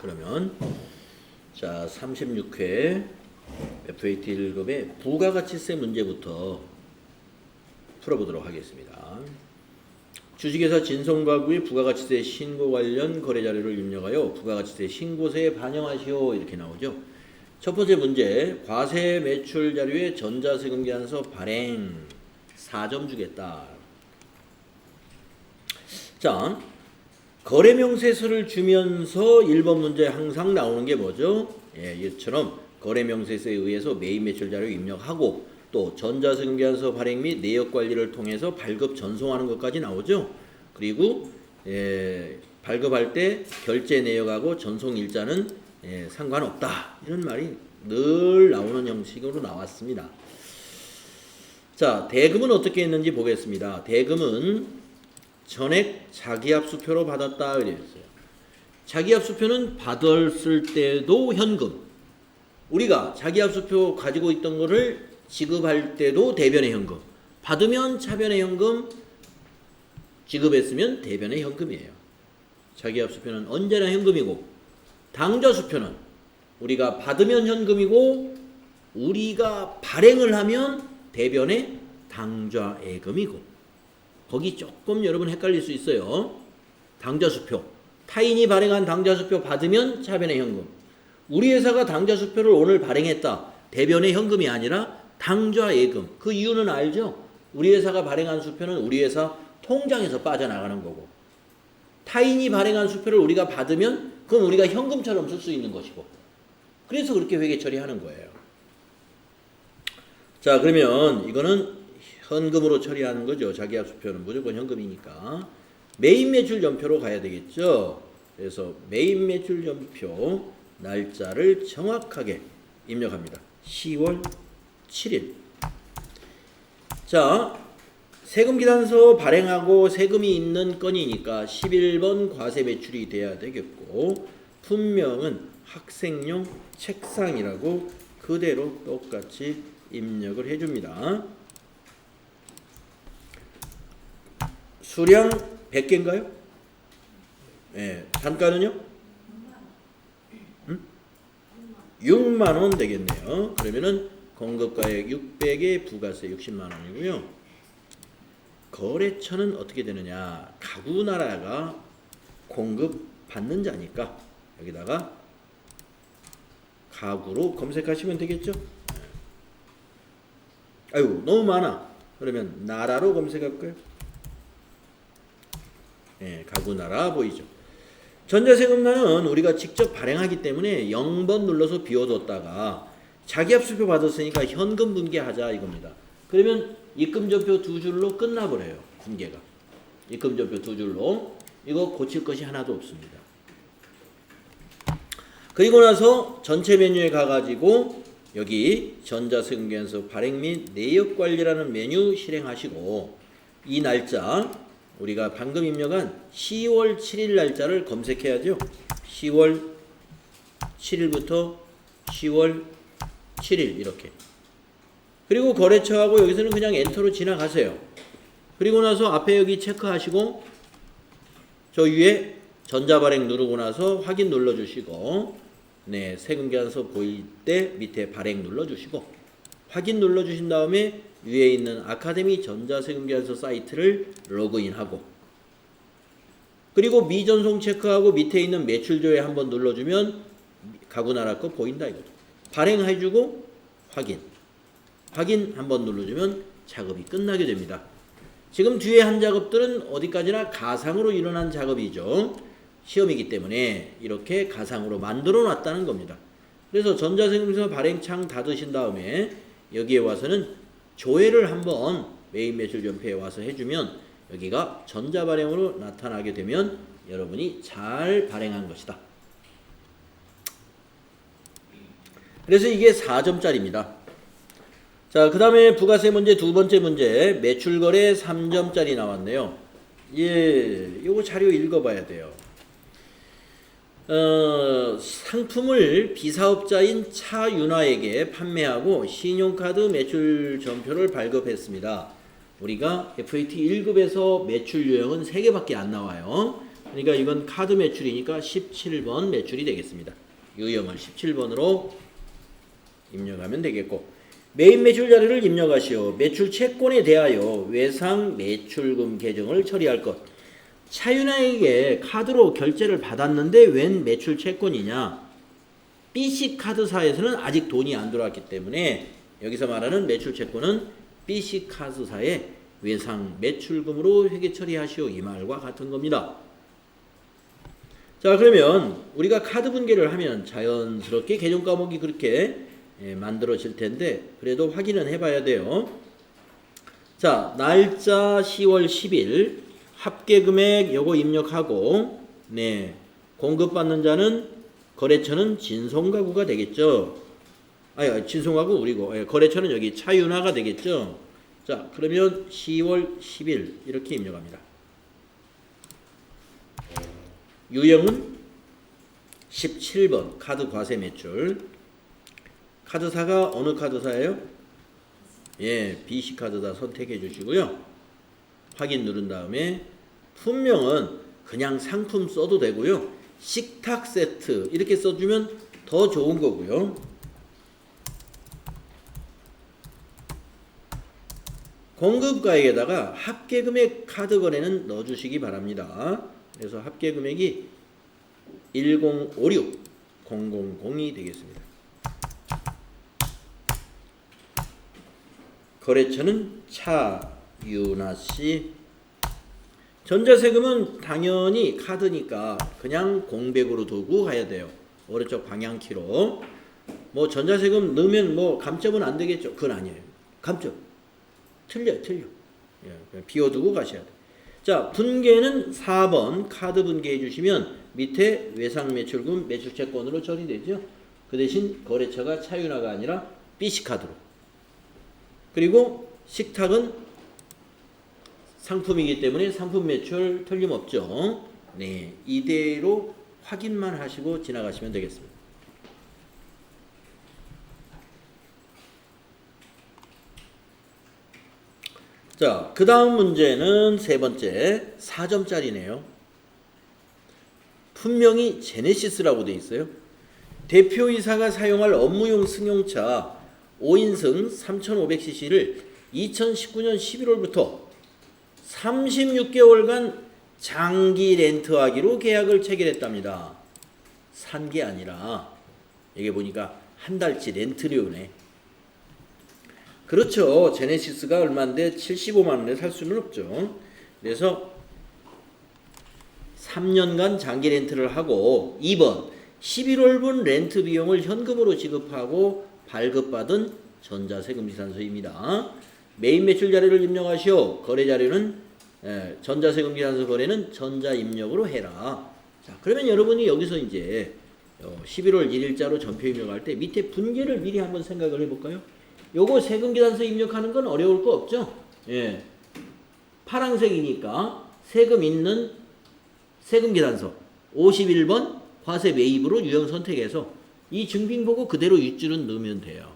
그러면 자 36회 FAT 1급의 부가가치세 문제부터 풀어보도록 하겠습니다. 주식회사 진성가구의 부가가치세 신고 관련 거래 자료를 입력하여 부가가치세 신고서에 반영하시오 이렇게 나오죠. 첫 번째 문제, 과세 매출 자료에 전자세금 계산서 발행 4점 주겠다. 자, 거래명세서를 주면서 1번 문제 항상 나오는 게 뭐죠? 예, 이처럼 거래명세서에 의해서 매입 매출 자료 입력하고 또 전자세금 계산서 발행 및 내역 관리를 통해서 발급 전송하는 것까지 나오죠. 그리고 발급할 때 결제 내역하고 전송 일자는 상관없다. 이런 말이 늘 나오는 형식으로 나왔습니다. 자, 대금은 어떻게 했는지 보겠습니다. 대금은 전액 자기압수표로 받았다 그랬어요. 자기압수표는 받았을 때도 현금. 우리가 자기압수표 가지고 있던 거를 지급할 때도 대변의 현금. 받으면 차변의 현금, 지급했으면 대변의 현금이에요. 자기압수표는 언제나 현금이고, 당좌수표는 우리가 받으면 현금이고, 우리가 발행을 하면 대변의 당좌예금이고, 거기 조금 여러분 헷갈릴 수 있어요. 당좌수표. 타인이 발행한 당좌수표 받으면 차변의 현금. 우리 회사가 당좌수표를 오늘 발행했다. 대변의 현금이 아니라 당좌예금. 그 이유는 알죠? 우리 회사가 발행한 수표는 우리 회사 통장에서 빠져나가는 거고, 타인이 발행한 수표를 우리가 받으면 그건 우리가 현금처럼 쓸 수 있는 것이고, 그래서 그렇게 회계 처리하는 거예요. 자, 그러면 이거는 현금으로 처리하는 거죠. 자기압수표는 무조건 현금이니까. 매입 매출 전표로 가야 되겠죠. 그래서 매입 매출 전표 날짜를 정확하게 입력합니다. 10월 7일. 자, 세금계산서 발행하고 세금이 있는 건이니까 11번 과세 매출이 돼야 되겠고, 품명은 학생용 책상이라고 그대로 똑같이 입력을 해줍니다. 수량 100개인가요? 네. 단가는요? 6만원 되겠네요. 그러면은 공급가액 600에 부가세 60만원이고요. 거래처는 어떻게 되느냐? 가구나라가 공급받는 자니까 여기다가 가구로 검색하시면 되겠죠? 아유, 너무 많아. 그러면 나라로 검색할까요? 예, 가구나라 보이죠? 전자세금란은 우리가 직접 발행하기 때문에 0번 눌러서 비워뒀다가 자기압수표 받았으니까 현금 분개하자 이겁니다. 그러면 입금전표 2줄로 끝나버려요. 분개가. 입금전표 2줄로. 이거 고칠 것이 하나도 없습니다. 그리고 나서 전체 메뉴에 가가지고 여기 전자세금계산서 발행 및 내역관리라는 메뉴 실행하시고, 이 날짜 우리가 방금 입력한 10월 7일 날짜를 검색해야죠. 10월 7일부터 10월 7일 이렇게. 그리고 거래처하고 여기서는 그냥 엔터로 지나가세요. 그리고 나서 앞에 여기 체크하시고 저 위에 전자발행 누르고 나서 확인 눌러주시고, 네, 세금계산서 보일 때 밑에 발행 눌러주시고 확인 눌러주신 다음에 위에 있는 아카데미 전자세금계산서 사이트를 로그인하고, 그리고 미전송 체크하고 밑에 있는 매출조회 한번 눌러주면 가구나라 거 보인다 이거죠. 발행해주고 확인 한번 눌러주면 작업이 끝나게 됩니다. 지금 뒤에 한 작업들은 어디까지나 가상으로 일어난 작업이죠. 시험이기 때문에 이렇게 가상으로 만들어 놨다는 겁니다. 그래서 전자세금서 발행창 닫으신 다음에 여기에 와서는 조회를 한번 매입 매출 전표에 와서 해주면 여기가 전자발행으로 나타나게 되면 여러분이 잘 발행한 것이다. 그래서 이게 4점짜리입니다. 자, 그 다음에 부가세 문제 두 번째 문제, 매출거래 3점짜리 나왔네요. 예, 요거 자료 읽어봐야 돼요. 상품을 비사업자인 차윤화에게 판매하고 신용카드 매출 전표를 발급했습니다. 우리가 FAT 1급에서 매출 유형은 3개밖에 안 나와요. 그러니까 이건 카드 매출이니까 17번 매출이 되겠습니다. 유형을 17번으로 입력하면 되겠고, 메인 매출 자료를 입력하시오. 매출 채권에 대하여 외상 매출금 계정을 처리할 것. 차윤아에게 카드로 결제를 받았는데 웬 매출 채권이냐? BC 카드사에서는 아직 돈이 안 들어왔기 때문에 여기서 말하는 매출 채권은 BC 카드사의 외상 매출금으로 회계 처리하시오, 이 말과 같은 겁니다. 자, 그러면 우리가 카드 분계를 하면 자연스럽게 계정 과목이 그렇게 만들어질 텐데 그래도 확인은 해봐야 돼요. 자, 날짜 10월 10일 합계금액 요거 입력하고, 네, 공급받는 자는 거래처는 진송가구가 되겠죠. 아니, 진송가구 우리고, 거래처는 여기 차윤아가 되겠죠. 자, 그러면 10월 10일 이렇게 입력합니다. 유형은 17번 카드 과세 매출. 카드사가 어느 카드사예요? 예, BC 카드사 선택해 주시고요. 확인 누른 다음에 품명은 그냥 상품 써도 되고요. 식탁 세트 이렇게 써주면 더 좋은 거고요. 공급가액에다가 합계금액 카드 거래는 넣어주시기 바랍니다. 그래서 합계금액이 1056 000이 되겠습니다. 거래처는 차윤아씨. 전자세금은 당연히 카드니까 그냥 공백으로 두고 가야 돼요. 오른쪽 방향키로. 뭐 전자세금 넣으면 뭐 감점은 안 되겠죠? 그건 아니에요. 감점. 틀려. 예, 그냥 비워두고 가셔야 돼요. 자, 분계는 4번 카드 분계해 주시면 밑에 외상 매출금 매출채권으로 처리되죠. 그 대신 거래처가 차윤아가 아니라 BC카드로. 그리고 식탁은 상품이기 때문에 상품 매출 틀림없죠. 네, 이대로 확인만 하시고 지나가시면 되겠습니다. 자, 그 다음 문제는 세 번째 4점짜리네요. 분명히 제네시스라고 되어 있어요. 대표이사가 사용할 업무용 승용차 5인승 3500cc를 2019년 11월부터 36개월간 장기 렌트하기로 계약을 체결했답니다. 산 게 아니라 여기 보니까 한 달치 렌트료네. 그렇죠. 제네시스가 얼마인데 75만 원에 살 수는 없죠. 그래서 3년간 장기 렌트를 하고 2번 11월분 렌트 비용을 현금으로 지급하고 발급받은 전자세금지산서입니다. 메인 매출 자료를 입력하시오. 거래 자료는 전자세금지산서 거래는 전자입력으로 해라. 자, 그러면 여러분이 여기서 이제 11월 1일자로 전표 입력할 때 밑에 분계를 미리 한번 생각을 해볼까요? 요거 세금계산서 입력하는 건 어려울 거 없죠? 예. 파란색이니까 세금 있는 세금계산서 51번 과세 매입으로 유형 선택해서 이 증빙 보고 그대로 윗줄은 넣으면 돼요.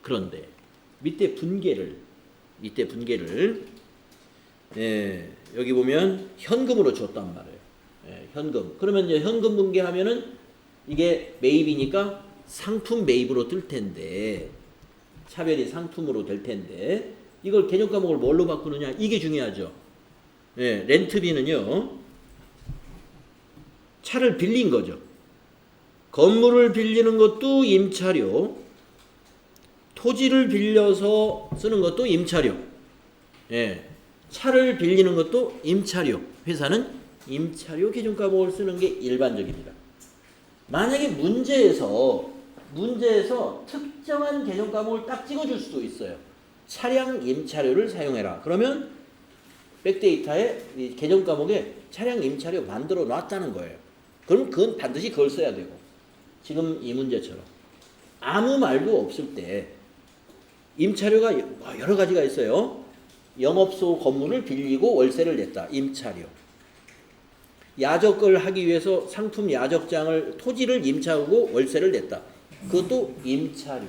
그런데 밑에 분계를 예, 여기 보면 현금으로 줬단 말이에요. 예, 현금. 그러면 이제 현금 분계하면은 이게 매입이니까 상품 매입으로 뜰 텐데, 차별이 상품으로 될 텐데, 이걸 개념 과목을 뭘로 바꾸느냐? 이게 중요하죠. 예, 렌트비는요, 차를 빌린 거죠. 건물을 빌리는 것도 임차료, 토지를 빌려서 쓰는 것도 임차료, 예, 차를 빌리는 것도 임차료. 회사는 임차료 기준 과목을 쓰는 게 일반적입니다. 만약에 문제에서 특정한 개정 과목을 딱 찍어줄 수도 있어요. 차량 임차료를 사용해라. 그러면 백데이터에 이 개정 과목에 차량 임차료 만들어 놨다는 거예요. 그럼 그건 반드시 그걸 써야 되고, 지금 이 문제처럼 아무 말도 없을 때 임차료가 여러 가지가 있어요. 영업소 건물을 빌리고 월세를 냈다. 임차료. 야적을 하기 위해서 상품 야적장을 토지를 임차하고 월세를 냈다. 그것도 임차료.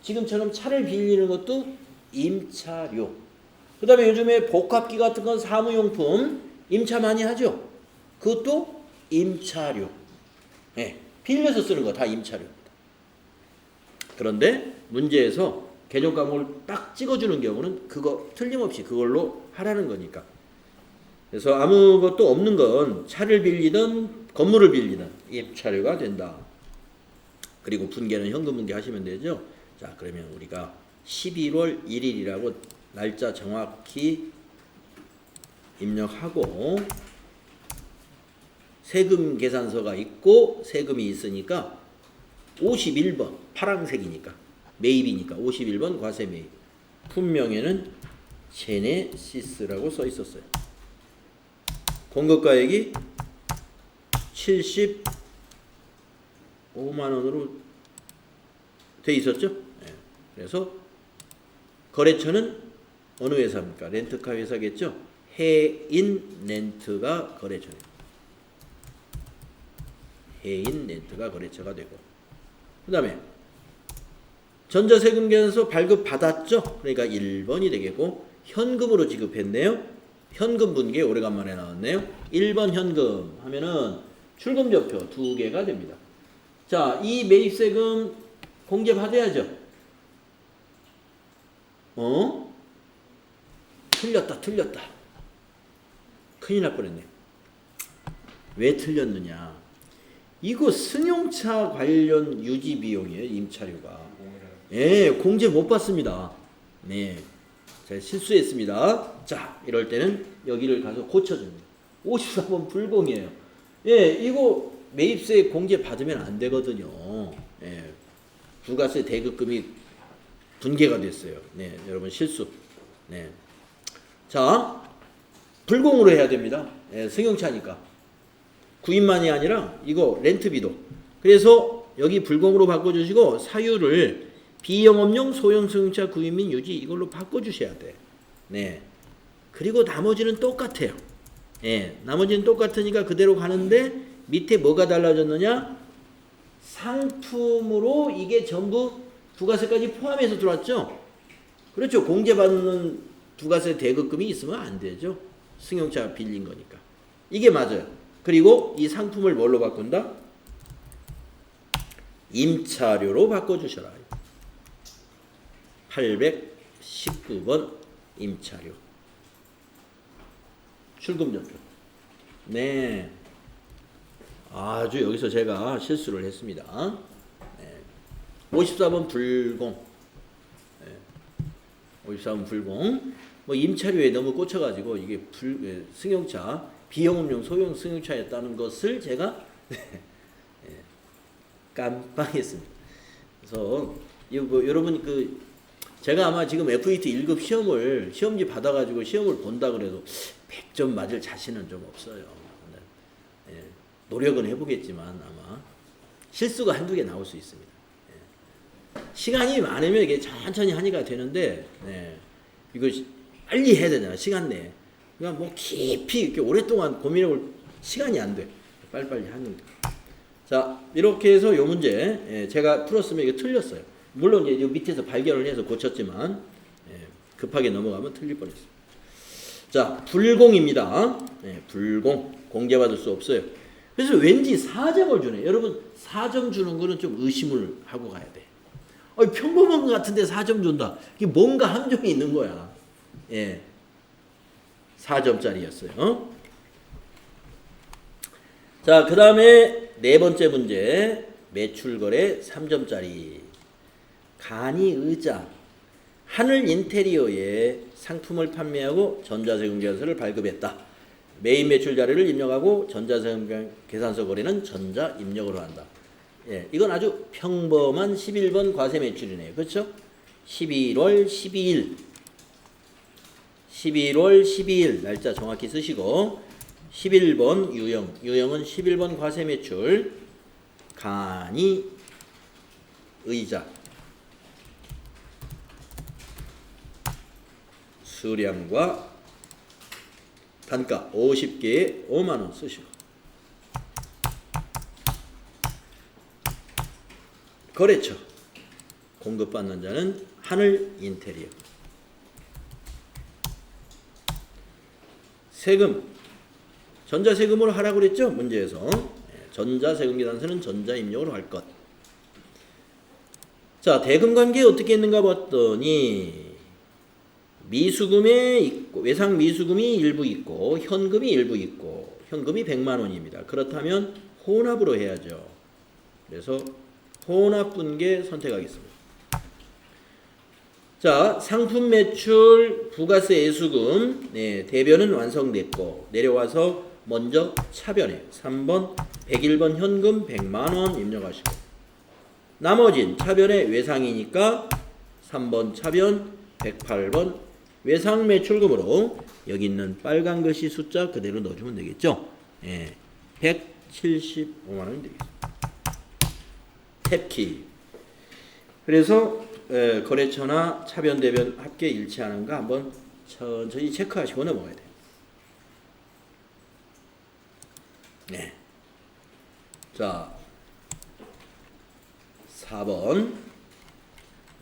지금처럼 차를 빌리는 것도 임차료. 그 다음에 요즘에 복합기 같은 건 사무용품 임차 많이 하죠. 그것도 임차료. 예, 빌려서 쓰는 거 다 임차료입니다. 그런데 문제에서 개정 과목을 딱 찍어주는 경우는 그거 틀림없이 그걸로 하라는 거니까. 그래서 아무것도 없는 건 차를 빌리든 건물을 빌리든 임차료가 된다. 그리고 분계는 현금 분계 하시면 되죠. 자, 그러면 우리가 11월 1일이라고 날짜 정확히 입력하고 세금 계산서가 있고 세금이 있으니까 51번 파란색이니까 매입이니까 51번 과세 매입. 품명에는 제네시스라고 써 있었어요. 공급가액이 75만 원으로 돼 있었죠. 네. 그래서 거래처는 어느 회사입니까? 렌트카 회사겠죠. 해인 렌트가 거래처예요. 해인 렌트가 거래처가 되고, 그 다음에 전자세금 계산서 발급 받았죠. 그러니까 1번이 되겠고, 현금으로 지급했네요. 현금 분계 오래간만에 나왔네요. 1번 현금 하면은 출금표표 2개가 됩니다. 자, 이 매입세금 공제 받아야죠. 틀렸다. 큰일 날 뻔했네. 왜 틀렸느냐? 이거 승용차 관련 유지 비용이에요. 임차료가. 예, 공제 못 받습니다. 네, 제가 실수했습니다. 자, 이럴 때는 여기를 가서 고쳐줍니다. 54번 불공이에요. 예, 이거 매입세 공제 받으면 안 되거든요. 예, 부가세 대급금이 분계가 됐어요. 네, 여러분 실수. 네, 자, 불공으로 해야 됩니다. 예, 승용차니까. 구입만이 아니라 이거 렌트비도. 그래서 여기 불공으로 바꿔주시고 사유를 비영업용 소형 승용차 구입 및 유지 이걸로 바꿔주셔야 돼. 네. 그리고 나머지는 똑같아요. 예, 나머지는 똑같으니까 그대로 가는데 밑에 뭐가 달라졌느냐? 상품으로 이게 전부 부가세까지 포함해서 들어왔죠. 그렇죠. 공제받는 부가세 대급금이 있으면 안 되죠. 승용차 빌린 거니까. 이게 맞아요. 그리고 이 상품을 뭘로 바꾼다? 임차료로 바꿔주셔라. 819번 임차료. 출금전표. 네. 아주 여기서 제가 실수를 했습니다. 네. 54번 불공. 네. 54번 불공. 뭐 임차료에 너무 꽂혀가지고 이게 승용차 비영업용 소형 승용차였다는 것을 제가 깜빡했습니다. 그래서 이거 여러분 제가 아마 지금 FET 1급 시험지 받아가지고 시험을 본다 그래도 100점 맞을 자신은 좀 없어요. 예, 노력은 해보겠지만 아마 실수가 한두 개 나올 수 있습니다. 예. 시간이 많으면 이게 천천히 하니까 되는데 이거 빨리 해야 되잖아. 시간 내에. 그러니까 뭐 깊이 이렇게 오랫동안 고민해볼 시간이 안 돼. 빨리빨리 하는 거. 자, 이렇게 해서 요 문제 제가 풀었으면 이게 틀렸어요. 물론 이제 밑에서 발견을 해서 고쳤지만 급하게 넘어가면 틀릴 뻔했어요. 자, 불공입니다. 불공. 공개받을 수 없어요. 그래서 왠지 4점을 주네. 여러분 4점 주는 거는 좀 의심을 하고 가야 돼. 평범한 것 같은데 4점 준다. 이게 뭔가 함정이 있는 거야. 4점짜리였어요. 자, 그 다음에 네 번째 문제. 매출거래 3점짜리. 간이 의자. 하늘 인테리어에 상품을 판매하고 전자세금 계산서를 발급했다. 매입 매출 자료를 입력하고 전자세금 계산서 거래는 전자 입력으로 한다. 이건 아주 평범한 11번 과세 매출이네요. 그렇죠? 11월 12일. 11월 12일 날짜 정확히 쓰시고 11번 유형은 11번 과세 매출. 간이 의자. 수량과 단가 50개에 5만원 쓰시고 거래처 공급받는 자는 하늘 인테리어. 세금 전자세금으로 하라고 그랬죠? 문제에서. 전자세금계산서는 전자입력으로 할 것. 자, 대금관계 어떻게 했는가 봤더니 미수금에 있고, 외상 미수금이 일부 있고 현금이 일부 있고 현금이 100만 원입니다. 그렇다면 혼합으로 해야죠. 그래서 혼합분계 선택하겠습니다. 자, 상품 매출, 부가세 예수금, 대변은 완성됐고 내려와서 먼저 차변에 3번 101번 현금 100만원 입력하시고 나머진 차변에 외상이니까 3번 차변 108번 외상 매출금으로 여기 있는 빨간 글씨 숫자 그대로 넣어주면 되겠죠. 175만원이 되겠습니다. 탭키. 그래서 거래처나 차변 대변 합계 일치하는가 한번 천천히 체크하시고 넘어가야 돼요. 네. 자, 4번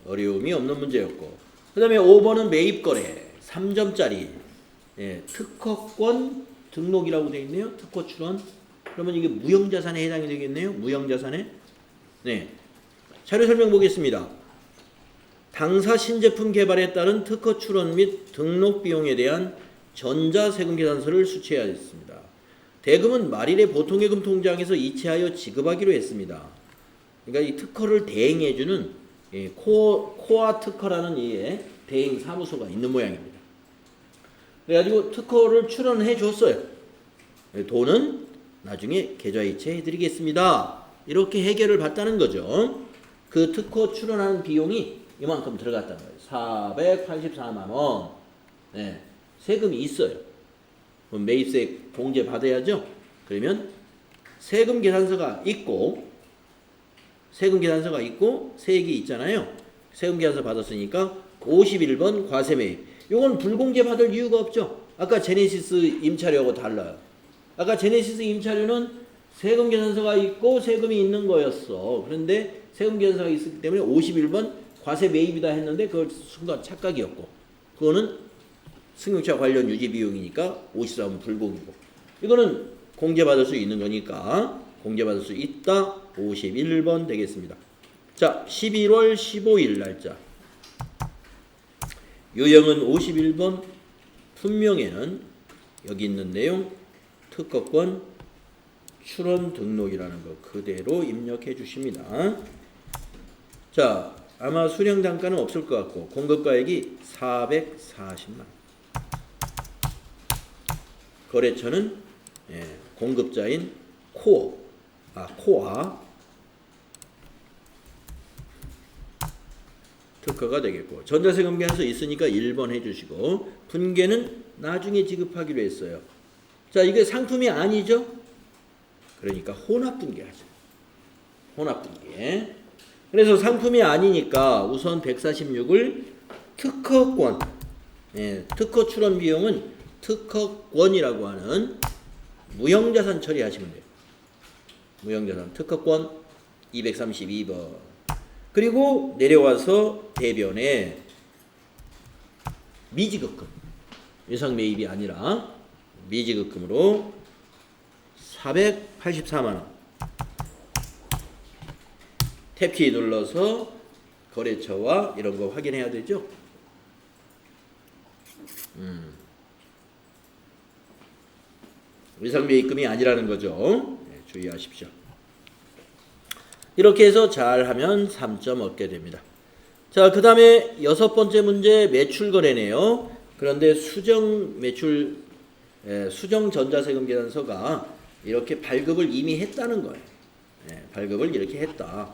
어려움이 없는 문제였고 그 다음에 5번은 매입거래 3점짜리 특허권 등록이라고 되어 있네요. 특허 출원. 그러면 이게 무형자산에 해당이 되겠네요. 무형자산에. 네. 자료 설명 보겠습니다. 당사 신제품 개발에 따른 특허 출원 및 등록 비용에 대한 전자세금 계산서를 수취해야 했습니다. 대금은 말일에 보통예금 통장에서 이체하여 지급하기로 했습니다. 그러니까 이 특허를 대행해주는 코아 특허라는 이 대행 사무소가 있는 모양입니다. 그래가지고 특허를 출원해 줬어요. 돈은 나중에 계좌이체 해드리겠습니다. 이렇게 해결을 받다는 거죠. 그 특허 출원하는 비용이 이만큼 들어갔다는 거예요. 484만 원. 네, 세금이 있어요. 그럼 매입세 공제 받아야죠. 그러면 세금 계산서가 있고 세액이 있잖아요. 세금 계산서 받았으니까 51번 과세 매입. 이건 불공제 받을 이유가 없죠. 아까 제네시스 임차료하고 달라요. 아까 제네시스 임차료는 세금 계산서가 있고 세금이 있는 거였어. 그런데 세금 계산서가 있었기 때문에 51번 과세 매입이다 했는데 그걸 순간 착각이었고 그거는 승용차 관련 유지 비용이니까 54번 불공이고 이거는 공제받을 수 있는 거니까 공제받을 수 있다. 51번 되겠습니다. 자, 11월 15일 날짜. 유형은 51번, 품명에는 여기 있는 내용 특허권 출원 등록이라는 거 그대로 입력해 주십니다. 자, 아마 수령 단가는 없을 것 같고 공급가액이 440만. 거래처는 공급자인 코아 특허가 되겠고 전자세금 계산서 있으니까 1번 해주시고 분계는 나중에 지급하기로 했어요. 자, 이게 상품이 아니죠? 그러니까 혼합분계 하죠. 혼합분계. 그래서 상품이 아니니까 우선 146을 특허권, 특허 출원 비용은 특허권이라고 하는 무형자산 처리하시면 돼요. 무형자산 특허권 232번. 그리고 내려와서 대변에 미지급금, 외상 매입이 아니라 미지급금으로 484만 원. 탭키 눌러서 거래처와 이런 거 확인해야 되죠. 외상 매입금이 아니라는 거죠. 주의하십시오. 이렇게 해서 잘하면 3점 얻게 됩니다. 자, 그 다음에 6번째 문제 매출 거래네요. 그런데 수정 매출, 수정 전자세금 계산서가 이렇게 발급을 이미 했다는 거예요. 발급을 이렇게 했다.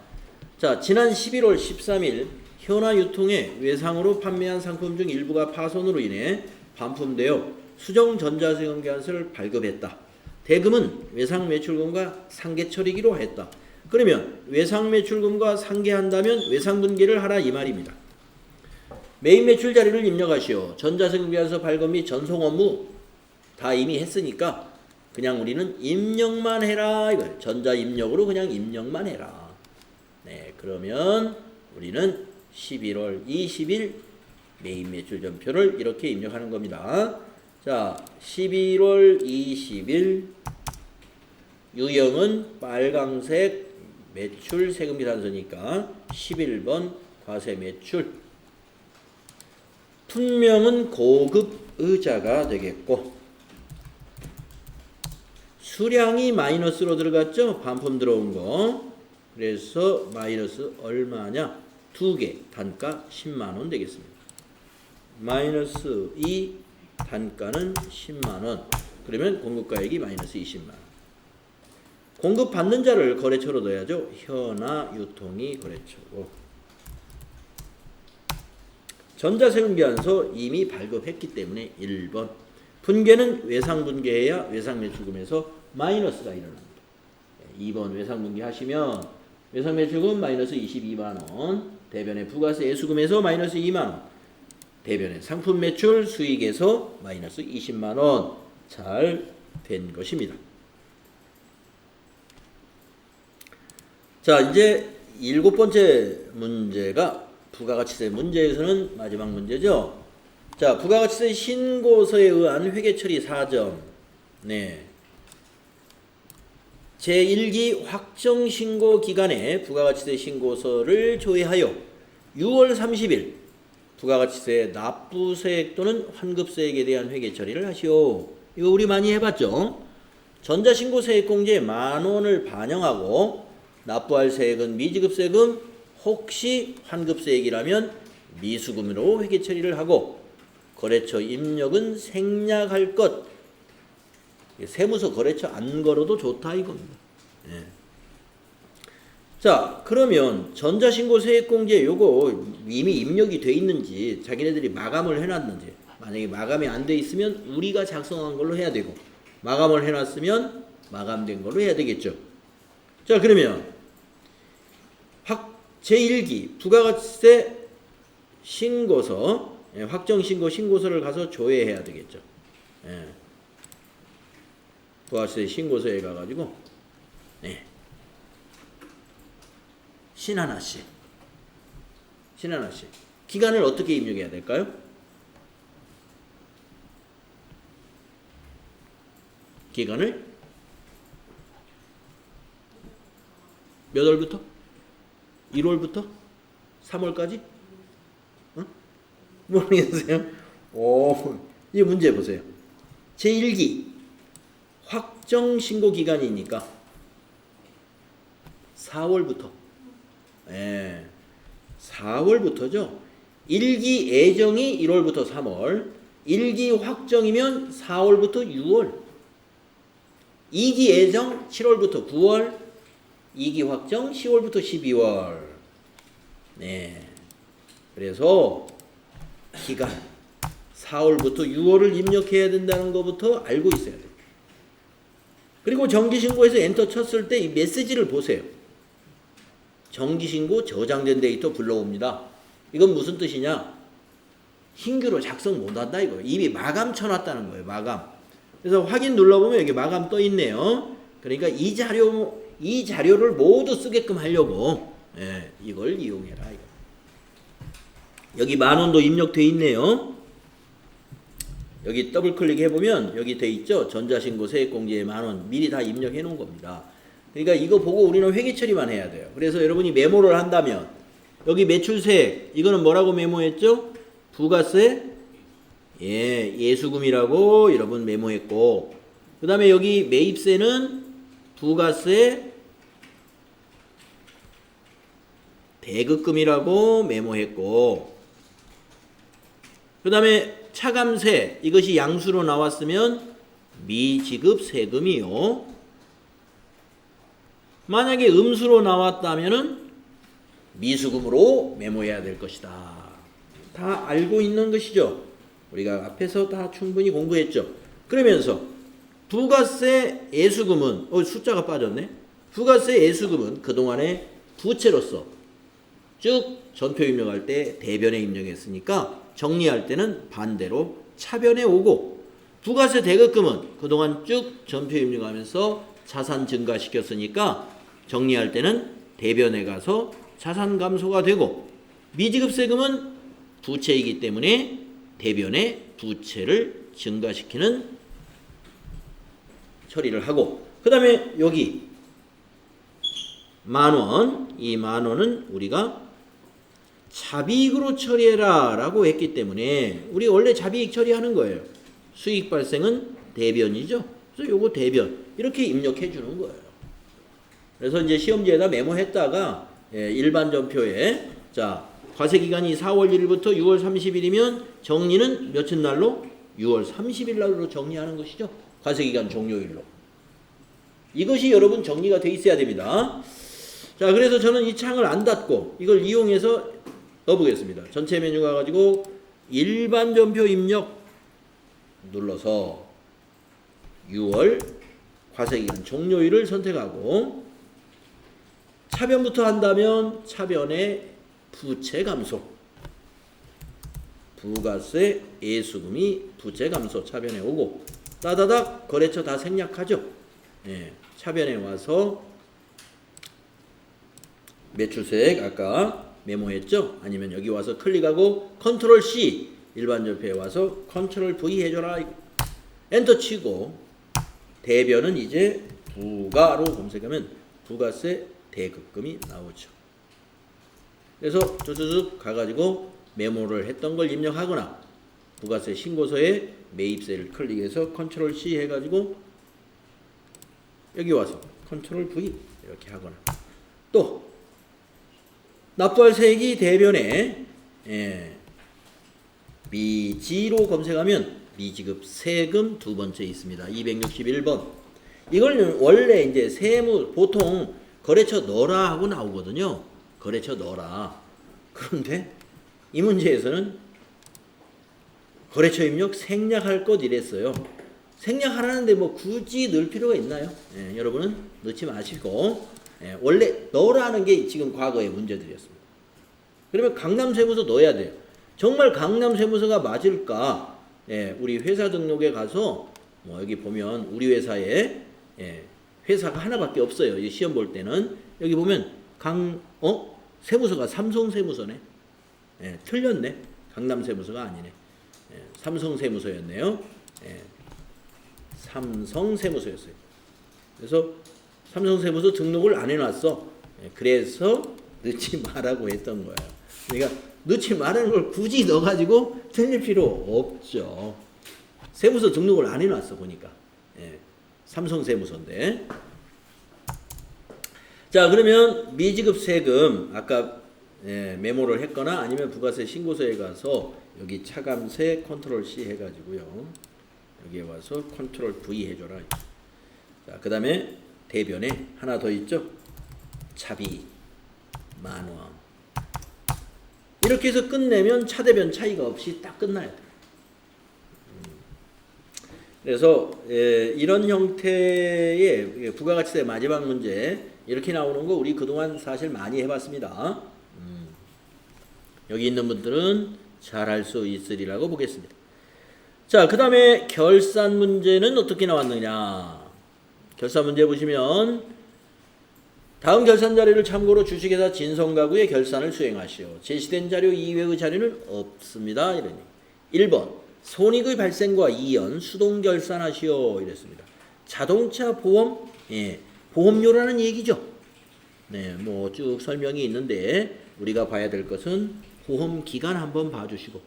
자, 지난 11월 13일 현화 유통에 외상으로 판매한 상품 중 일부가 파손으로 인해 반품되어 수정 전자세금 계산서를 발급했다. 대금은 외상 매출금과 상계 처리기로 했다. 그러면 외상 매출금과 상계한다면 외상 분계를 하라 이 말입니다. 매입 매출 자료를 입력하시오. 전자세금 계산서 발급 및 전송 업무 다 이미 했으니까 그냥 우리는 입력만 해라 이거예요. 전자 입력으로 그냥 입력만 해라. 네, 그러면 우리는 11월 20일 매입 매출 전표를 이렇게 입력하는 겁니다. 자, 11월 20일 유형은 빨강색 매출 세금비 단서니까 11번 과세 매출. 품명은 고급 의자가 되겠고, 수량이 마이너스로 들어갔죠? 반품 들어온 거. 그래서 마이너스 얼마냐? 2개, 단가 10만원 되겠습니다. 마이너스 2, 단가는 10만원. 그러면 공급가액이 마이너스 20만원. 공급받는 자를 거래처로 넣어야죠. 현아 유통이 거래처고. 전자세금계산서 이미 발급했기 때문에 1번. 분계는 외상분계해야 외상매출금에서 마이너스가 일어납니다. 2번 외상분계 하시면 외상매출금 마이너스 22만원, 대변의 부가세 예수금에서 마이너스 2만원, 대변의 상품매출 수익에서 마이너스 20만원 잘 된 것입니다. 자, 이제 7번째 문제가 부가가치세 문제에서는 마지막 문제죠. 자, 부가가치세 신고서에 의한 회계처리 4점. 네. 제1기 확정신고 기간에 부가가치세 신고서를 조회하여 6월 30일 부가가치세 납부세액 또는 환급세액에 대한 회계처리를 하시오. 이거 우리 많이 해봤죠. 전자신고세액공제에 10,000원을 반영하고 납부할 세액은 미지급세금, 혹시 환급세액이라면 미수금으로 회계처리를 하고, 거래처 입력은 생략할 것. 세무서 거래처 안 걸어도 좋다 이겁니다. 예. 자, 그러면 전자신고세액공제 요거 이미 입력이 돼 있는지, 자기네들이 마감을 해놨는지, 만약에 마감이 안 돼 있으면 우리가 작성한 걸로 해야 되고, 마감을 해놨으면 마감된 걸로 해야 되겠죠. 자, 그러면 제1기 부가가치세 신고서, 확정신고 신고서를 가서 조회해야 되겠죠. 예. 부가가치세 신고서에 가가지고, 네. 신하나 씨. 기간을 어떻게 입력해야 될까요? 기간을 몇 월부터? 1월부터? 3월까지? 모르겠어요? 이 문제 보세요. 제1기 확정신고 기간이니까 4월부터. 예, 4월부터죠. 1기 애정이 1월부터 3월, 1기 확정이면 4월부터 6월, 2기 애정 7월부터 9월, 2기 확정 10월부터 12월. 네. 그래서 기간 4월부터 6월을 입력해야 된다는 것부터 알고 있어야 돼요. 그리고 정기신고에서 엔터 쳤을 때 이 메시지를 보세요. 정기신고 저장된 데이터 불러옵니다. 이건 무슨 뜻이냐? 신규로 작성 못한다 이거예요. 이미 마감 쳐놨다는 거예요. 마감. 그래서 확인 눌러보면 여기 마감 떠 있네요. 그러니까 이 자료를 모두 쓰게끔 하려고, 예, 이걸 이용해라 이거. 여기 10,000원도 입력돼 있네요. 여기 더블 클릭해 보면 여기 돼 있죠. 전자신고 세액공제에 10,000원 미리 다 입력해 놓은 겁니다. 그러니까 이거 보고 우리는 회계 처리만 해야 돼요. 그래서 여러분이 메모를 한다면 여기 매출세액 이거는 뭐라고 메모했죠? 부가세 예수금이라고 여러분 메모했고, 그 다음에 여기 매입세는 부가세 대급금이라고 메모했고, 그 다음에 차감세 이것이 양수로 나왔으면 미지급 세금이요. 만약에 음수로 나왔다면은 미수금으로 메모해야 될 것이다. 다 알고 있는 것이죠. 우리가 앞에서 다 충분히 공부했죠. 그러면서 부가세 예수금은 숫자가 빠졌네. 부가세 예수금은 그동안에 부채로서 쭉 전표 입력할 때 대변에 입력했으니까 정리할 때는 반대로 차변에 오고, 부가세 대급금은 그동안 쭉 전표 입력하면서 자산 증가시켰으니까 정리할 때는 대변에 가서 자산 감소가 되고, 미지급세금은 부채이기 때문에 대변에 부채를 증가시키는 처리를 하고, 그 다음에 여기 10,000원, 이 10,000원은 우리가 잡이익으로 처리해라 라고 했기 때문에 우리 원래 잡이익 처리하는 거예요. 수익 발생은 대변이죠. 그래서 요거 대변 이렇게 입력해 주는 거예요. 그래서 이제 시험지에다 메모했다가 일반 전표에 자 과세기간이 4월 1일부터 6월 30일이면 정리는 며칠 날로? 6월 30일 날로 정리하는 것이죠. 과세기간 종료일로. 이것이 여러분 정리가 돼 있어야 됩니다. 자, 그래서 저는 이 창을 안 닫고 이걸 이용해서 넣어보겠습니다. 전체 메뉴 가가지고 일반 전표 입력 눌러서 6월 과세기간 종료일을 선택하고 차변부터 한다면 차변의 부채 감소, 부가세 예수금이 부채 감소 차변에 오고 따다닥 거래처 다 생략하죠. 차변에 와서 매출세액 아까 메모했죠? 아니면 여기 와서 클릭하고 컨트롤 C 일반 전표에 와서 컨트롤 V 해줘라 엔터 치고 대변은 이제 부가로 검색하면 부가세 대급금이 나오죠. 그래서 쭈쭈쭈 가가지고 메모를 했던 걸 입력하거나 부가세 신고서에 매입세를 클릭해서 컨트롤 C 해가지고 여기 와서 컨트롤 V 이렇게 하거나 또 납부할 세액이 대변에 미지로 검색하면 미지급 세금 두 번째 있습니다. 261번. 이걸 원래 이제 세무 보통 거래처 넣어라 하고 나오거든요. 거래처 넣어라. 그런데 이 문제에서는 거래처 입력 생략할 것 이랬어요. 생략하라는데 뭐 굳이 넣을 필요가 있나요? 여러분은 넣지 마시고 원래 넣으라는 게 지금 과거의 문제들이었습니다. 그러면 강남세무서 넣어야 돼요. 정말 강남세무서가 맞을까? 우리 회사 등록에 가서 뭐 여기 보면 우리 회사에 회사가 하나밖에 없어요. 이 시험 볼 때는 여기 보면 세무서가 삼성세무서네. 틀렸네. 강남세무서가 아니네. 삼성세무서였네요. 삼성세무서였어요. 그래서 삼성세무서 등록을 안 해놨어. 그래서 넣지 말라고 했던 거예요. 그러니까 넣지 말라는 걸 굳이 넣어가지고 틀릴 필요 없죠. 세무서 등록을 안 해놨어 보니까. 삼성세무서인데. 자, 그러면 미지급 세금 아까 메모를 했거나 아니면 부가세 신고서에 가서 여기 차감세 컨트롤 C 해가지고요. 여기에 와서 컨트롤 V 해줘라. 자, 그 다음에 대변에 하나 더 있죠. 차비 10,000원. 이렇게 해서 끝내면 차대변 차이가 없이 딱 끝나야 돼요. 그래서 이런 형태의 부가가치세 마지막 문제 이렇게 나오는 거 우리 그동안 사실 많이 해봤습니다. 여기 있는 분들은 잘 할 수 있으리라고 보겠습니다. 자, 그 다음에 결산 문제는 어떻게 나왔느냐. 결산 문제 보시면 다음 결산 자료를 참고로 주식회사 진성가구의 결산을 수행하시오. 제시된 자료 이외의 자료는 없습니다. 이러니 1번 손익의 발생과 이연 수동 결산하시오 이랬습니다. 자동차 보험 보험료라는 얘기죠. 뭐 쭉 설명이 있는데 우리가 봐야 될 것은 보험 기간 한번 봐주시고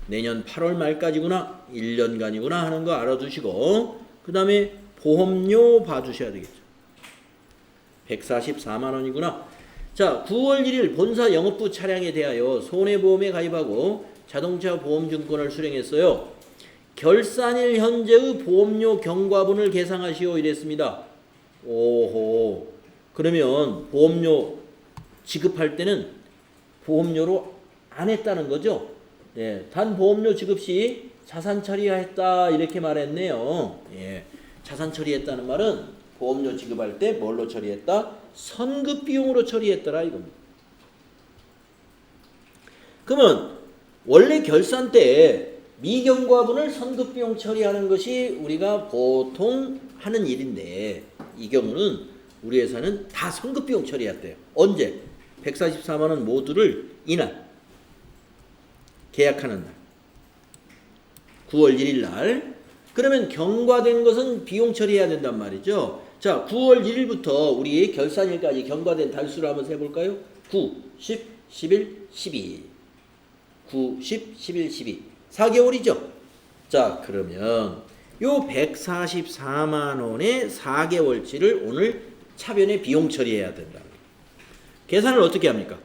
내년 8월 말까지구나 1년간이구나 하는 거 알아두시고 그 다음에 보험료 봐주셔야 되겠죠. 144만 원이구나. 자, 9월 1일 본사 영업부 차량에 대하여 손해보험에 가입하고 자동차 보험증권을 수령했어요. 결산일 현재의 보험료 경과분을 계상하시오 이랬습니다. 오호. 그러면 보험료 지급할 때는 보험료로 안 했다는 거죠. 단 보험료 지급 시 자산 처리했다 이렇게 말했네요. 자산 처리했다는 말은 보험료 지급할 때 뭘로 처리했다? 선급 비용으로 처리했더라 이겁니다. 그러면 원래 결산 때 미경과분을 선급 비용 처리하는 것이 우리가 보통 하는 일인데 이 경우는 우리 회사는 다 선급 비용 처리했대요. 언제? 144만 원 모두를 이날 계약하는 날 9월 1일 날. 그러면 경과된 것은 비용 처리해야 된단 말이죠. 자, 9월 1일부터 우리 결산일까지 경과된 달수를 한번 세볼까요? 9, 10, 11, 12. 9, 10, 11, 12. 4개월이죠. 자, 그러면 요 144만 원의 4개월치를 오늘 차변에 비용 처리해야 된다. 계산을 어떻게 합니까?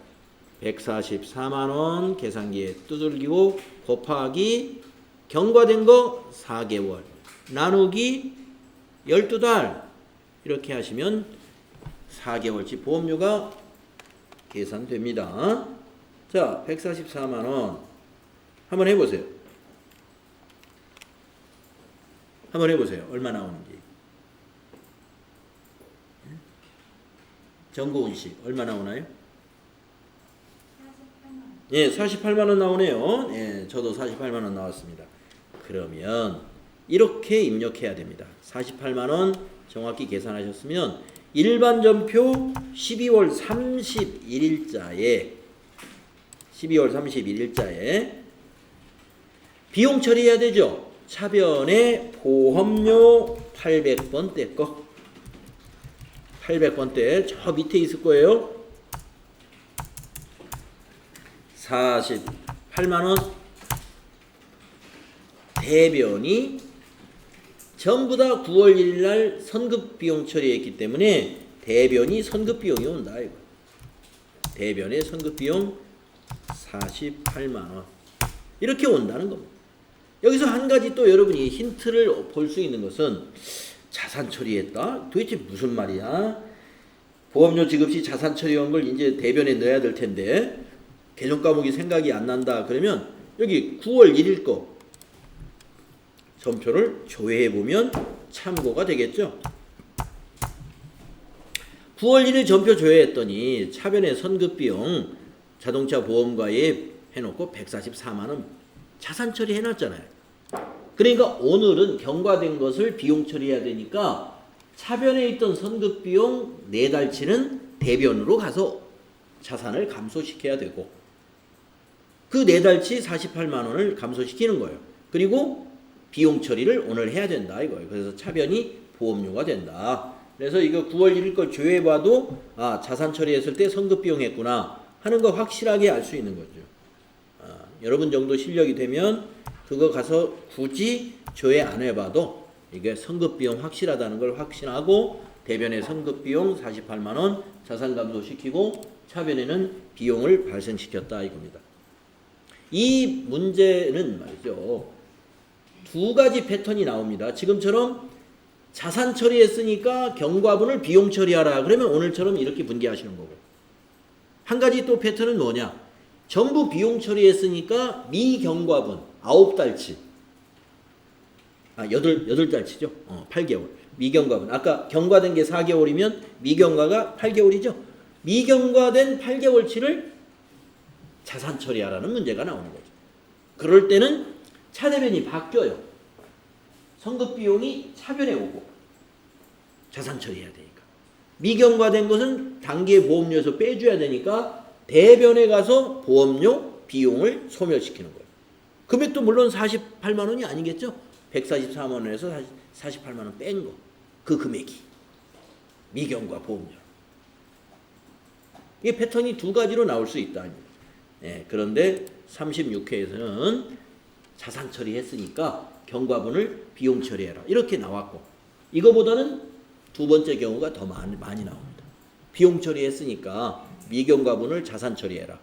144만 원 계산기에 두들기고 곱하기 경과된 거 4개월 나누기 12달 이렇게 하시면 4개월치 보험료가 계산됩니다. 자, 144만 원 한번 해보세요. 한번 해보세요. 얼마 나오는지. 정고은 씨 얼마 나오나요? 48만 원. 예, 48만 원 나오네요. 예, 저도 48만 원 나왔습니다. 그러면 이렇게 입력해야 됩니다. 48만 원 정확히 계산하셨으면 일반 전표 12월 31일자에 비용 처리해야 되죠. 차변에 보험료 800번대 거 800번대 저 밑에 있을 거예요. 48만원 대변이 전부 다 9월 1일 날 선급 비용 처리했기 때문에 대변이 선급 비용이 온다 이거. 대변의 선급 비용 48만 원 이렇게 온다는 겁니다. 여기서 한 가지 또 여러분이 힌트를 볼 수 있는 것은 자산 처리했다? 도대체 무슨 말이야? 보험료 지급 시 자산 처리한 걸 이제 대변에 넣어야 될 텐데 개정 과목이 생각이 안 난다 그러면 여기 9월 1일 거 전표를 조회해 보면 참고가 되겠죠. 9월 1일 전표 조회했더니 차변의 선급비용 자동차 보험가입 해놓고 144만원 자산 처리 해놨잖아요. 그러니까 오늘은 경과된 것을 비용 처리해야 되니까 차변에 있던 선급비용 4달치는 대변으로 가서 자산을 감소시켜야 되고 그 4달치 48만원을 감소시키는 거예요. 그리고 비용 처리를 오늘 해야 된다 이거예요. 그래서 차변이 보험료가 된다. 그래서 이거 9월 1일 걸 조회해봐도 아 자산 처리했을 때 선급비용 했구나 하는 거 확실하게 알 수 있는 거죠. 여러분 정도 실력이 되면 그거 가서 굳이 조회 안 해봐도 이게 선급비용 확실하다는 걸 확신하고 대변의 선급비용 48만원 자산 감소시키고 차변에는 비용을 발생시켰다 이겁니다. 이 문제는 말이죠. 두 가지 패턴이 나옵니다. 지금처럼 자산 처리했으니까 경과분을 비용 처리하라. 그러면 오늘처럼 이렇게 분개하시는 거고. 한 가지 또 패턴은 뭐냐. 전부 비용 처리했으니까 미경과분 9달치. 8달치죠. 8개월. 미경과분. 아까 경과된 게 4개월이면 미경과가 8개월이죠. 미경과된 8개월치를 자산 처리하라는 문제가 나오는 거죠. 그럴 때는 차대변이 바뀌어요. 선급비용이 차변에 오고 자산 처리해야 되니까. 미경과된 것은 단기의 보험료에서 빼줘야 되니까 대변에 가서 보험료 비용을 소멸시키는 거예요. 금액도 물론 48만 원이 아니겠죠. 144만 원에서 48만 원 뺀 거. 그 금액이. 미경과 보험료. 이게 패턴이 두 가지로 나올 수 있다. 예, 그런데 36회에서는 자산 처리했으니까 경과분을 비용 처리해라. 이렇게 나왔고 이거보다는 두 번째 경우가 더 많이 나옵니다. 비용 처리했으니까 미경과분을 자산 처리해라.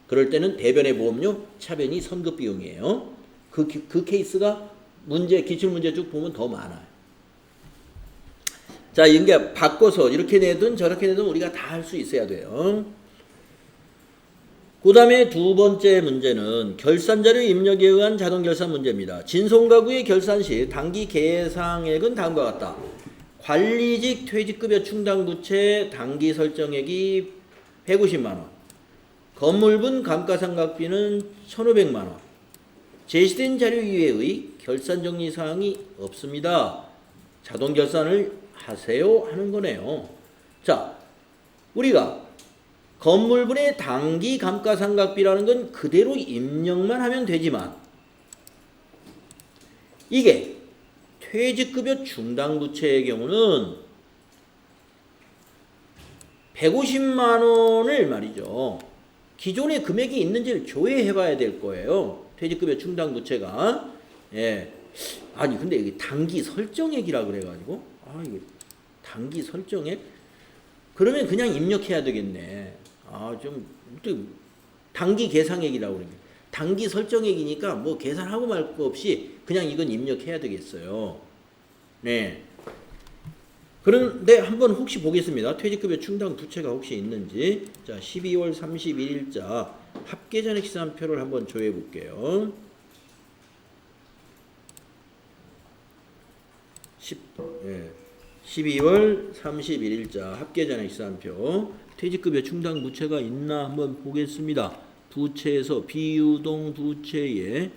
그럴 때는 대변의 보험료, 차변이 선급 비용이에요. 그 케이스가 기출문제 쭉 보면 더 많아요. 자, 이게 바꿔서 이렇게 내든 저렇게 내든 우리가 다 할 수 있어야 돼요. 그 다음에 두 번째 문제는 결산자료 입력에 의한 자동결산 문제입니다. 진손가구의 결산 시 당기 계상액은 다음과 같다. 관리직 퇴직급여 충당부채 당기 설정액이 150만원, 건물분 감가상각비는 1,500만원, 제시된 자료 이외의 결산정리사항이 없습니다. 자동결산을 하세요 하는 거네요. 자, 우리가 건물분의 당기 감가상각비라는 건 그대로 입력만 하면 되지만 이게 퇴직급여 충당부채의 경우는 150만 원을 말이죠. 기존의 금액이 있는지를 조회해 봐야 될 거예요. 퇴직급여 충당부채가. 예. 아니 근데 이게 단기 설정액이라 그래가지고 이게 단기 설정액? 그러면 그냥 입력해야 되겠네. 좀 단기 계상액이라고 그러네. 단기 설정액이니까 뭐 계산하고 말 거 없이 그냥 이건 입력해야 되겠어요. 네. 그런데 한번 혹시 보겠습니다. 퇴직급여 충당 부채가 혹시 있는지. 자, 12월 31일자 합계잔액시산표를 한번 조회해 볼게요. 12월 31일자 합계잔액시산표 퇴직급여 충당 부채가 있나 한번 보겠습니다. 부채에서 비유동 부채에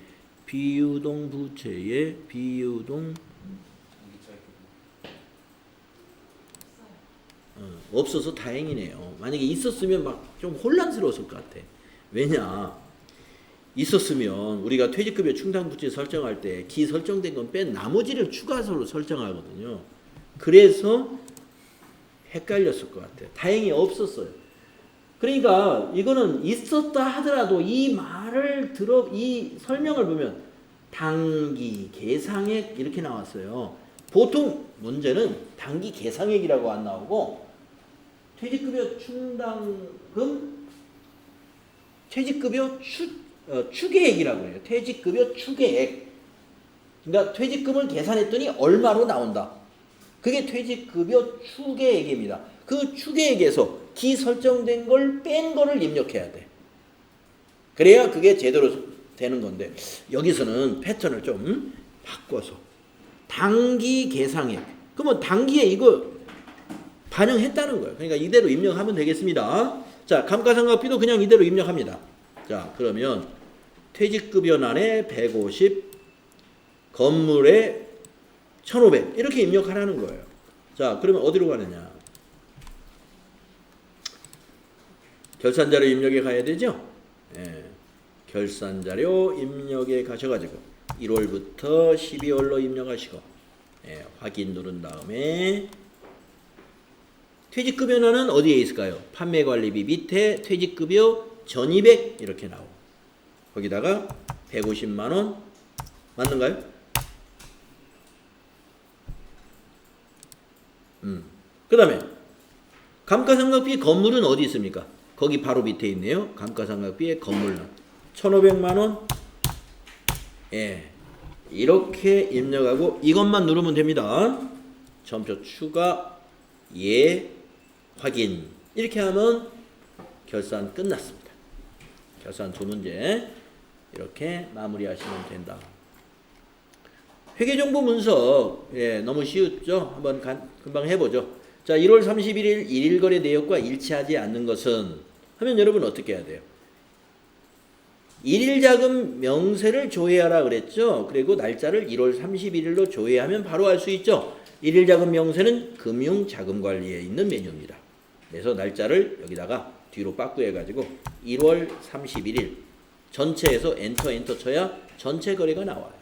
없어서 다행이네요. 만약에 있었으면 막 좀 혼란스러웠을 것 같아. 왜냐? 있었으면 우리가 퇴직급여 충당부채 설정할 때 기 설정된 건 뺀 나머지를 추가서로 설정하거든요. 그래서 헷갈렸을 것 같아. 다행히 없었어요. 그러니까 이거는 있었다 하더라도 이 설명을 보면 단기 계상액 이렇게 나왔어요. 보통 문제는 단기 계상액이라고 안 나오고 퇴직급여 충당금, 퇴직급여 추계액이라고 해요. 퇴직급여 추계액. 그러니까 퇴직금을 계산했더니 얼마로 나온다. 그게 퇴직급여 추계액입니다. 그 추계액에서 기 설정된 걸 뺀 거를 입력해야 돼. 그래야 그게 제대로 되는 건데 여기서는 패턴을 좀 바꿔서 단기 계상액. 그러면 단기에 이거 반영했다는 거예요. 그러니까 이대로 입력하면 되겠습니다. 자, 감가상각비도 그냥 이대로 입력합니다. 자, 그러면 퇴직급여란에 150, 건물에 1500 이렇게 입력하라는 거예요. 자, 그러면 어디로 가느냐? 결산자료 입력에 가야 되죠? 예, 결산자료 입력에 가셔가지고 1월부터 12월로 입력하시고 확인 누른 다음에 퇴직급여란은 어디에 있을까요? 판매관리비 밑에 퇴직급여 전입액 이렇게 나오고 거기다가 150만 원 맞는가요? 그 다음에 감가상각비 건물은 어디 있습니까? 거기 바로 밑에 있네요. 감가상각비의 건물은 1,500만 원. 이렇게 입력하고 이것만 누르면 됩니다. 점표 추가 확인 이렇게 하면 결산 끝났습니다. 결산 두 문제 이렇게 마무리하시면 된다. 회계정보 분석 너무 쉬웠죠? 한번 금방 해보죠. 자, 1월 31일 일일거래 내역과 일치하지 않는 것은 하면 여러분 어떻게 해야 돼요? 일일자금 명세를 조회하라 그랬죠? 그리고 날짜를 1월 31일로 조회하면 바로 알 수 있죠? 일일자금 명세는 금융자금관리에 있는 메뉴입니다. 그래서 날짜를 여기다가 뒤로 빠꾸해가지고 1월 31일 전체에서 엔터 쳐야 전체 거래가 나와요.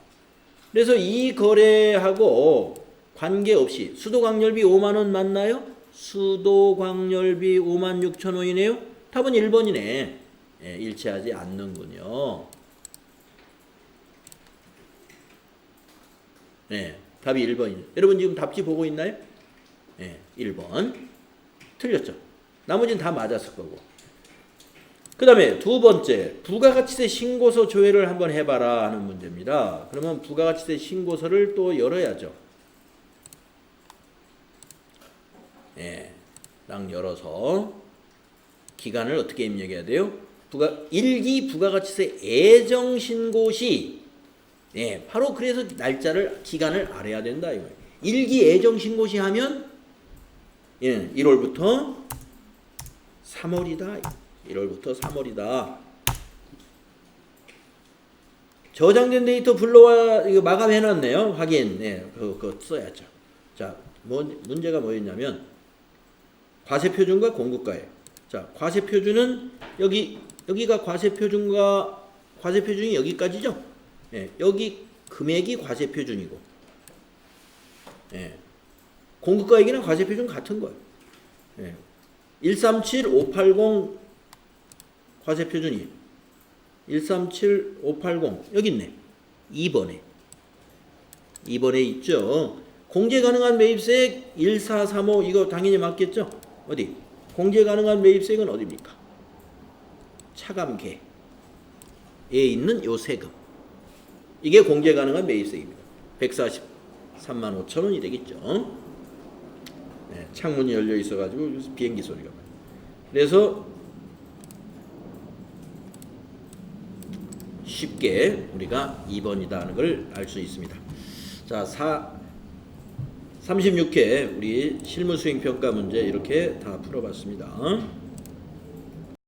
그래서 이 거래하고 관계없이 수도광열비 5만원 맞나요? 수도광열비 56,000원이네요. 답은 1번이네. 일치하지 않는군요. 답이 1번이죠. 여러분 지금 답지 보고 있나요? 1번. 틀렸죠. 나머지는 다 맞았을 거고. 그 다음에 두 번째, 부가가치세 신고서 조회를 한번 해봐라 하는 문제입니다. 그러면 부가가치세 신고서를 또 열어야죠. 딱 열어서 기간을 어떻게 입력해야 돼요? 1기 부가가치세 애정신고 시 바로 그래서 날짜를 기간을 알아야 된다 이거예요. 1기 애정신고 시 하면 1월부터 3월이다. 1월부터 3월이다. 저장된 데이터 불러와 이거 마감해놨네요. 확인. 그거 써야죠. 자, 문제가 뭐였냐면 과세표준과 공급가예요. 자, 과세표준은 여기가 과세표준이 여기까지죠. 여기 금액이 과세 표준이고, 예. 공급가액이나 과세 표준 같은 거예요. 예. 137580 과세 표준이 137580 여기 있네. 2번에 있죠. 공제 가능한 매입세액 1435 이거 당연히 맞겠죠? 어디? 공제 가능한 매입세액은 어디입니까? 차감계에 있는 요 세금. 이게 공제 가능한 매입세액입니다. 143만 5천 원이 되겠죠. 네, 창문이 열려 있어가지고 비행기 소리가 나요. 그래서 쉽게 우리가 2번이다 하는 걸 알 수 있습니다. 자, 36회 우리 실무수행평가 문제 이렇게 다 풀어봤습니다.